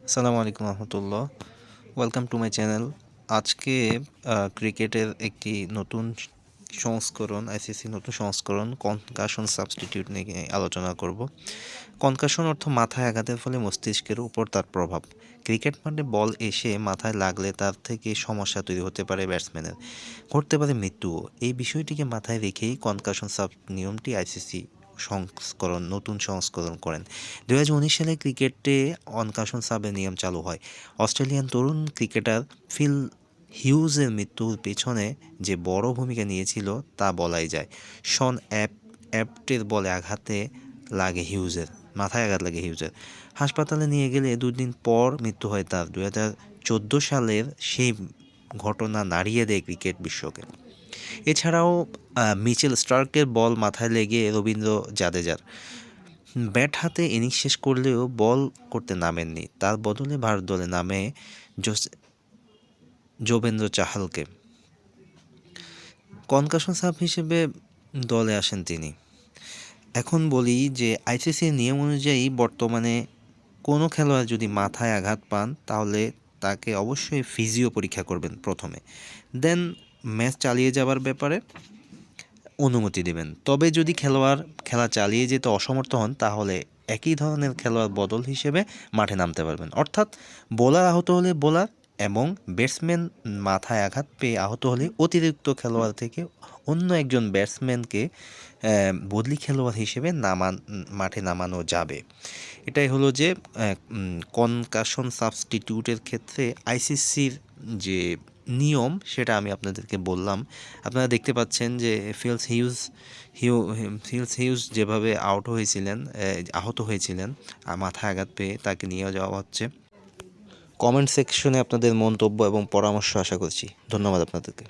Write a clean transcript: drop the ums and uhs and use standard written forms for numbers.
আসসালামু আলাইকুম রহমতুল্লাহ। Welcome to my channel. আজকে ক্রিকেটের একটি নতুন সংস্করণ, আইসিসি নতুন সংস্করণ কনকাশন সাবস্টিটিউট নিয়ে আলোচনা করব। কনকাশন অর্থ মাথায় আঘাতের ফলে মস্তিষ্কের উপর তার প্রভাব। ক্রিকেট মাঠে বল এসে মাথায় লাগলে তার থেকে সমস্যা তৈরি হতে পারে ব্যাটসম্যানের, ঘটতে পারে মৃত্যুও। এই বিষয়টিকে মাথায় রেখেই কনকাশন সাব নিয়মটি আইসিসি নতুন সংস্করণ করেন। 2019 সালে ক্রিকেটে কনকাশন সাবের নিয়ম চালু হয়। অস্ট্রেলিয়ান তরুণ ক্রিকেটার ফিল হিউজের মৃত্যুর পেছনে যে বড় ভূমিকা নিয়েছিল তা বলাই যায়। শন অ্যাপটের বলে মাথায় আঘাত লাগে হিউজের। হাসপাতালে নিয়ে গেলে 2 দিন পর মৃত্যু হয় তার। 2014 সালের সেই ঘটনা নাড়িয়ে দেয় ক্রিকেট বিশ্বকে। এছাড়াও মিচেল স্টার্কের বল মাথায় লেগে রবীন্দ্র জাদেজার ব্যাট হাতে ইনিংস শেষ করলেও বল করতে নামেননি। তার বদলে ভারত দলে নামে যুজবেন্দ্র চাহালকে। কনকাশন সাব হিসেবে দলে আসেন তিনি। এখন বলি যে আইসিসির নিয়ম অনুযায়ী বর্তমানে কোনো খেলোয়াড় যদি মাথায় আঘাত পান তাহলে তাকে অবশ্যই ফিজিও পরীক্ষা করবেন প্রথমে, দেন ম্যাচ চালিয়ে যাবার ব্যাপারে অনুমতি দেবেন। তবে যদি খেলোয়াড় খেলা চালিয়ে যেতে অসমর্থ হন তাহলে একই ধরনের খেলোয়াড় বদল হিসেবে মাঠে নামতে পারবেন। অর্থাৎ বোলার আহত হলে বোলার এবং ব্যাটসম্যান মাথায় আঘাত পেয়ে আহত হলে অতিরিক্ত খেলোয়াড় থেকে অন্য একজন ব্যাটসম্যানকে বদলি খেলোয়াড় হিসেবে মাঠে নামানো যাবে। এটাই হলো যে কনকাশন সাবস্টিটিউটের ক্ষেত্রে আইসিসির যে নিয়ম সেটা আমি আপনাদেরকে বললাম। আপনারা দেখতে পাচ্ছেন যে ফিলস হিউজ যেভাবে আহত হয়েছিলেন মাথায় আঘাত পেয়ে তাকে নিয়ে যাওয়া হচ্ছে। কমেন্ট সেকশনে আপনাদের মন্তব্য এবং পরামর্শ আশা করছি। ধন্যবাদ আপনাদেরকে।